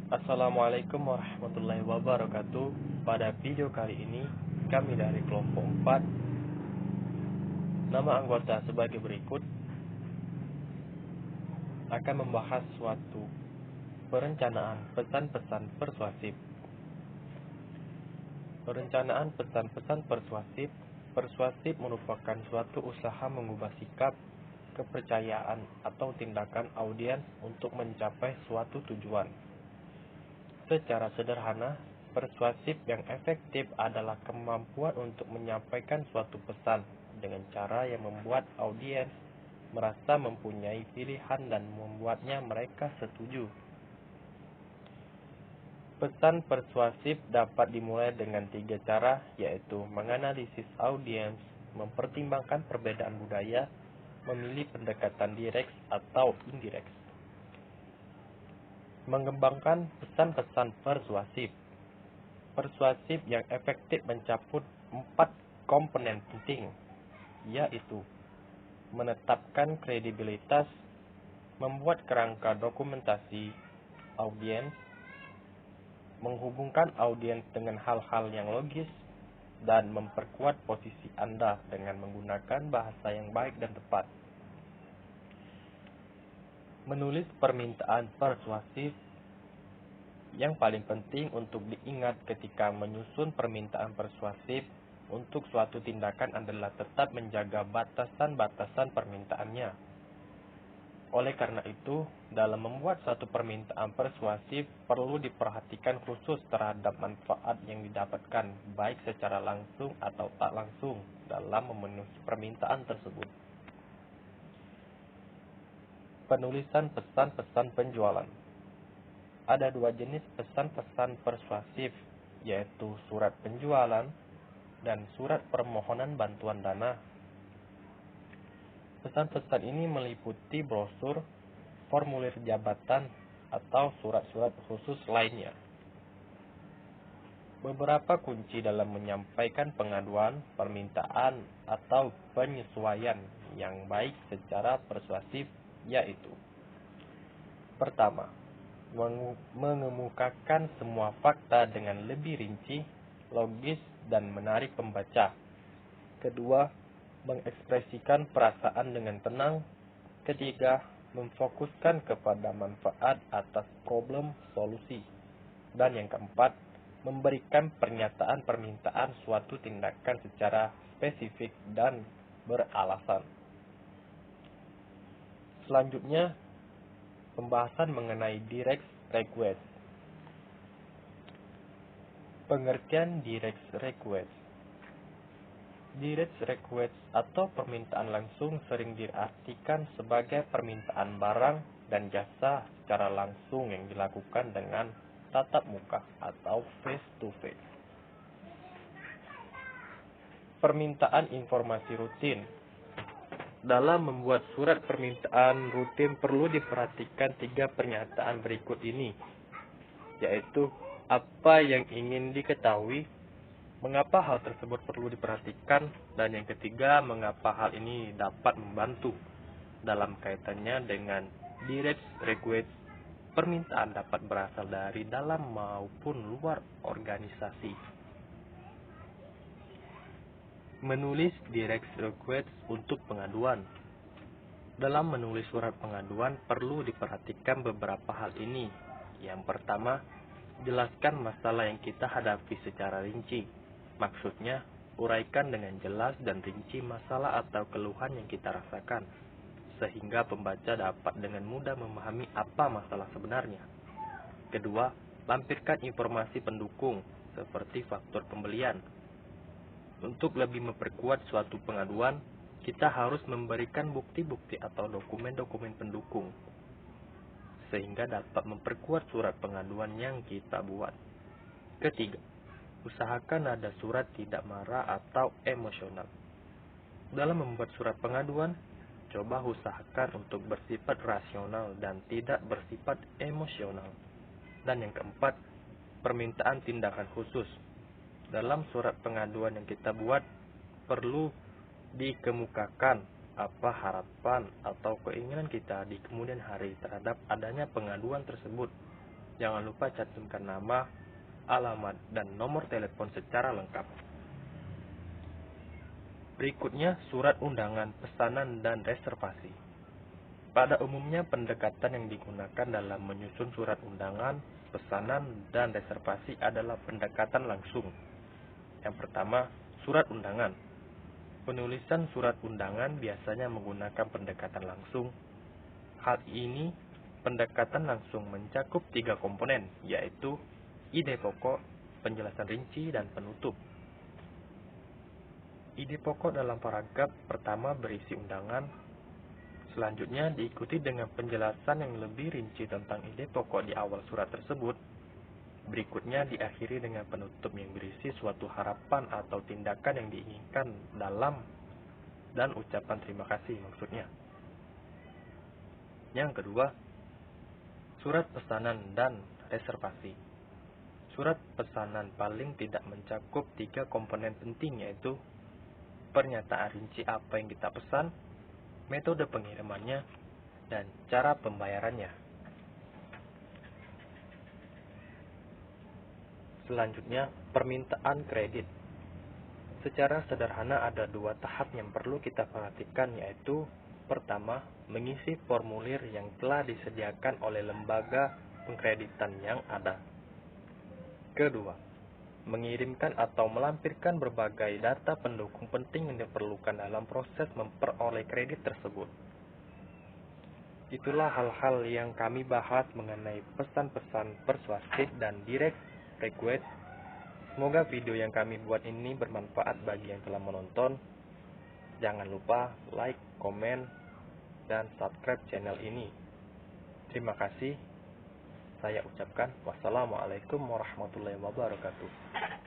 Assalamualaikum warahmatullahi wabarakatuh. Pada video kali ini, kami dari kelompok 4, nama anggota sebagai berikut, akan membahas suatu perencanaan pesan-pesan persuasif. Perencanaan pesan-pesan persuasif merupakan suatu usaha mengubah sikap, kepercayaan, atau tindakan audiens untuk mencapai suatu tujuan. Secara sederhana, persuasif yang efektif adalah kemampuan untuk menyampaikan suatu pesan dengan cara yang membuat audiens merasa mempunyai pilihan dan membuatnya mereka setuju. Pesan persuasif dapat dimulai dengan 3 cara, yaitu menganalisis audiens, mempertimbangkan perbedaan budaya, memilih pendekatan direct atau indirect. Mengembangkan pesan-pesan persuasif. Persuasif yang efektif mencakup 4 komponen penting, yaitu menetapkan kredibilitas, membuat kerangka dokumentasi audiens, menghubungkan audiens dengan hal-hal yang logis, dan memperkuat posisi Anda dengan menggunakan bahasa yang baik dan tepat. Menulis permintaan persuasif. Yang paling penting untuk diingat ketika menyusun permintaan persuasif untuk suatu tindakan adalah tetap menjaga batasan-batasan permintaannya. Oleh karena itu, dalam membuat suatu permintaan persuasif perlu diperhatikan khusus terhadap manfaat yang didapatkan, baik secara langsung atau tak langsung, dalam memenuhi permintaan tersebut. Penulisan pesan-pesan penjualan. Ada 2 jenis pesan-pesan persuasif, yaitu surat penjualan dan surat permohonan bantuan dana. Pesan-pesan ini meliputi brosur, formulir jabatan, atau surat-surat khusus lainnya. Beberapa kunci dalam menyampaikan pengaduan, permintaan, atau penyesuaian yang baik secara persuasif, yaitu: pertama, mengemukakan semua fakta dengan lebih rinci, logis, dan menarik pembaca. Kedua, mengekspresikan perasaan dengan tenang. Ketiga, memfokuskan kepada manfaat atas problem solusi. Dan yang keempat, memberikan pernyataan permintaan suatu tindakan secara spesifik dan beralasan. Selanjutnya, pembahasan mengenai direct request. Pengertian direct request. Direct request atau permintaan langsung sering diartikan sebagai permintaan barang dan jasa secara langsung yang dilakukan dengan tatap muka atau face to face. Permintaan informasi rutin. Dalam membuat surat permintaan rutin perlu diperhatikan 3 pernyataan berikut ini, yaitu apa yang ingin diketahui, mengapa hal tersebut perlu diperhatikan, dan yang ketiga, mengapa hal ini dapat membantu. Dalam kaitannya dengan direct request, permintaan dapat berasal dari dalam maupun luar organisasi. Menulis direct request untuk pengaduan. Dalam menulis surat pengaduan perlu diperhatikan beberapa hal ini. Yang pertama, jelaskan masalah yang kita hadapi secara rinci. Maksudnya, uraikan dengan jelas dan rinci masalah atau keluhan yang kita rasakan, sehingga pembaca dapat dengan mudah memahami apa masalah sebenarnya. Kedua, lampirkan informasi pendukung, seperti faktor pembelian. Untuk lebih memperkuat suatu pengaduan, kita harus memberikan bukti-bukti atau dokumen-dokumen pendukung, sehingga dapat memperkuat surat pengaduan yang kita buat. Ketiga, usahakan nada surat tidak marah atau emosional. Dalam membuat surat pengaduan, coba usahakan untuk bersifat rasional dan tidak bersifat emosional. Dan yang keempat, permintaan tindakan khusus. Dalam surat pengaduan yang kita buat, perlu dikemukakan apa harapan atau keinginan kita di kemudian hari terhadap adanya pengaduan tersebut. Jangan lupa cantumkan nama, alamat, dan nomor telepon secara lengkap. Berikutnya, surat undangan, pesanan, dan reservasi. Pada umumnya, pendekatan yang digunakan dalam menyusun surat undangan, pesanan, dan reservasi adalah pendekatan langsung. Yang pertama, surat undangan. Penulisan surat undangan biasanya menggunakan pendekatan langsung. Hal ini, pendekatan langsung mencakup 3 komponen, yaitu ide pokok, penjelasan rinci, dan penutup. Ide pokok dalam paragraf pertama berisi undangan. Selanjutnya diikuti dengan penjelasan yang lebih rinci tentang ide pokok di awal surat tersebut. Berikutnya diakhiri dengan penutup yang berisi suatu harapan atau tindakan yang diinginkan dalam dan ucapan terima kasih maksudnya. Yang kedua, surat pesanan dan reservasi. Surat pesanan paling tidak mencakup 3 komponen penting, yaitu pernyataan rinci apa yang kita pesan, metode pengirimannya, dan cara pembayarannya. Selanjutnya, permintaan kredit. Secara sederhana ada 2 tahap yang perlu kita perhatikan, yaitu pertama, mengisi formulir yang telah disediakan oleh lembaga pengkreditan yang ada. Kedua, mengirimkan atau melampirkan berbagai data pendukung penting yang diperlukan dalam proses memperoleh kredit tersebut. Itulah hal-hal yang kami bahas mengenai pesan-pesan persuasif dan direct request. Semoga video yang kami buat ini bermanfaat bagi yang telah menonton. Jangan lupa like, komen, dan subscribe channel ini. Terima kasih. Saya ucapkan wassalamualaikum warahmatullahi wabarakatuh.